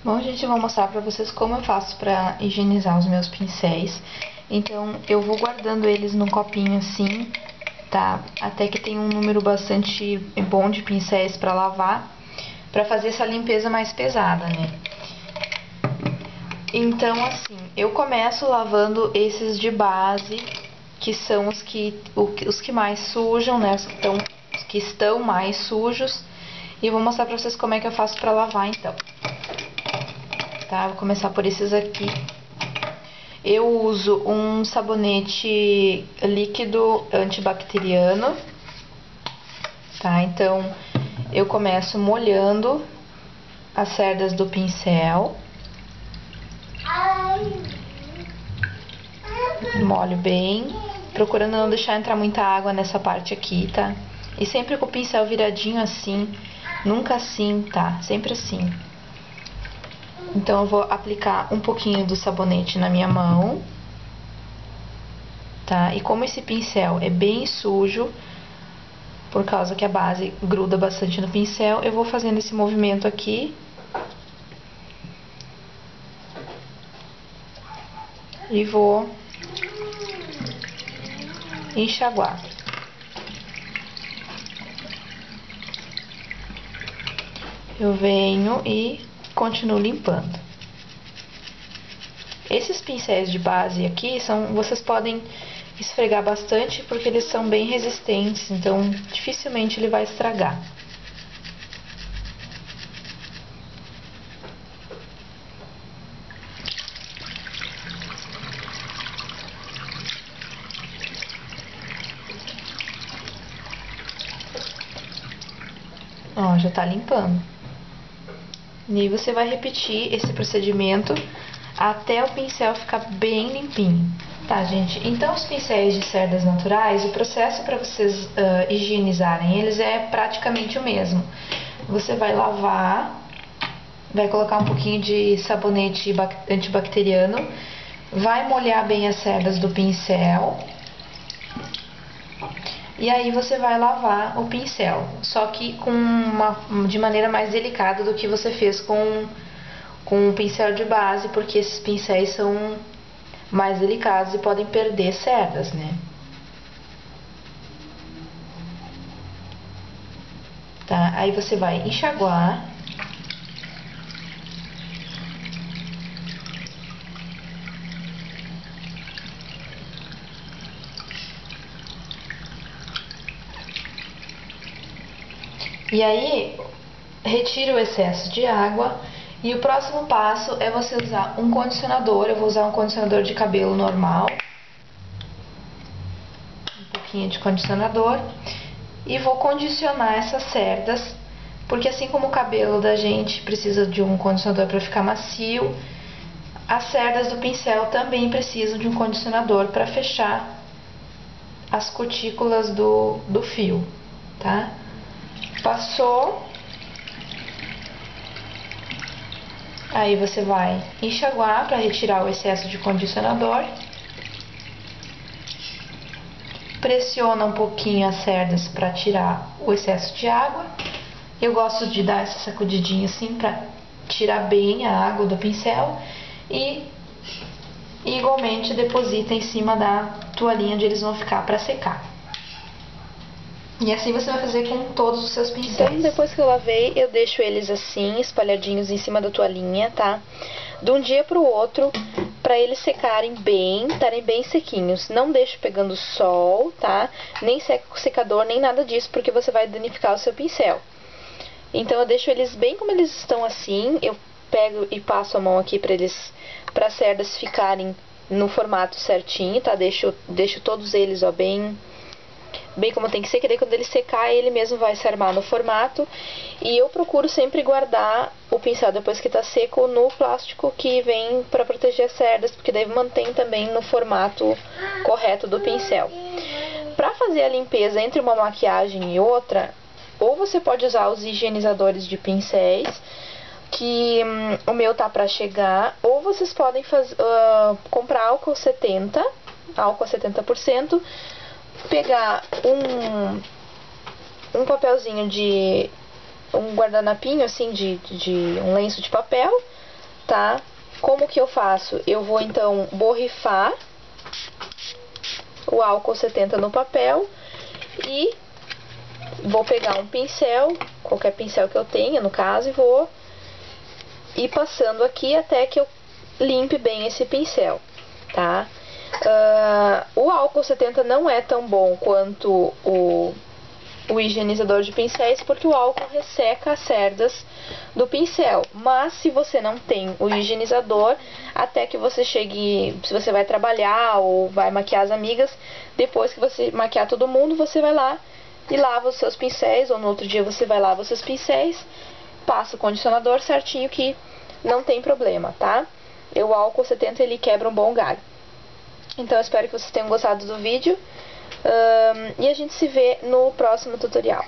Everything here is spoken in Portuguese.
Bom, gente, eu vou mostrar pra vocês como eu faço pra higienizar os meus pincéis. Então, eu vou guardando eles num copinho assim, tá? Até que tenha um número bastante bom de pincéis pra lavar, pra fazer essa limpeza mais pesada, né? Então, assim, eu começo lavando esses de base, que são os que mais sujam, né? Os que estão mais sujos. E eu vou mostrar pra vocês como é que eu faço pra lavar, então. Tá? Vou começar por esses aqui. Eu uso um sabonete líquido antibacteriano, tá? Então, eu começo molhando as cerdas do pincel. Molho bem, procurando não deixar entrar muita água nessa parte aqui, tá? E sempre com o pincel viradinho assim, nunca assim, tá? Sempre assim. Então, eu vou aplicar um pouquinho do sabonete na minha mão, tá? E como esse pincel é bem sujo, por causa que a base gruda bastante no pincel, eu vou fazendo esse movimento aqui. E vou enxaguar. Eu venho e continuo limpando. Esses pincéis de base aqui vocês podem esfregar bastante porque eles são bem resistentes, então dificilmente ele vai estragar. Ó, já tá limpando. E aí você vai repetir esse procedimento até o pincel ficar bem limpinho. Tá, gente? Então, os pincéis de cerdas naturais, o processo para vocês higienizarem eles é praticamente o mesmo. Você vai lavar, vai colocar um pouquinho de sabonete antibacteriano, vai molhar bem as cerdas do pincel. E aí você vai lavar o pincel, só que de maneira mais delicada do que você fez com o pincel de base, porque esses pincéis são mais delicados e podem perder cerdas, né? Tá? Aí você vai enxaguar. E aí, retira o excesso de água. E o próximo passo é você usar um condicionador. Eu vou usar um condicionador de cabelo normal. Um pouquinho de condicionador. E vou condicionar essas cerdas. Porque assim como o cabelo da gente precisa de um condicionador para ficar macio, as cerdas do pincel também precisam de um condicionador para fechar as cutículas do fio, tá? Passou. Aí você vai enxaguar para retirar o excesso de condicionador. Pressiona um pouquinho as cerdas para tirar o excesso de água. Eu gosto de dar essa sacudidinha assim para tirar bem a água do pincel. E igualmente deposita em cima da toalhinha onde eles vão ficar para secar. E assim você vai fazer com todos os seus pincéis. Então, depois que eu lavei, eu deixo eles assim, espalhadinhos em cima da toalhinha, tá? De um dia pro outro, pra eles secarem bem, estarem bem sequinhos. Não deixo pegando sol, tá? Nem seco com secador, nem nada disso, porque você vai danificar o seu pincel. Então, eu deixo eles bem como eles estão assim. Eu pego e passo a mão aqui para as cerdas ficarem no formato certinho, tá? Deixo todos eles, ó, bem como tem que ser, que daí quando ele secar, ele mesmo vai se armar no formato. E eu procuro sempre guardar o pincel depois que tá seco no plástico que vem para proteger as cerdas, porque daí mantém também no formato correto do pincel. Para fazer a limpeza entre uma maquiagem e outra, ou você pode usar os higienizadores de pincéis, que o meu tá para chegar, ou vocês podem comprar álcool a 70%, pegar um papelzinho um guardanapinho assim de um lenço de papel, tá? Como que eu faço? Eu vou então borrifar o álcool 70 no papel e vou pegar um pincel, qualquer pincel que eu tenha no caso, e vou ir passando aqui até que eu limpe bem esse pincel, tá? O álcool 70 não é tão bom quanto o higienizador de pincéis, porque o álcool resseca as cerdas do pincel. Mas se você não tem o higienizador, até que você chegue, se você vai trabalhar ou vai maquiar as amigas, depois que você maquiar todo mundo, você vai lá e lava os seus pincéis, ou no outro dia você vai lavar os seus pincéis, passa o condicionador certinho que não tem problema, tá? O álcool 70 ele quebra um bom galho. Então eu espero que vocês tenham gostado do vídeo. E a gente se vê no próximo tutorial.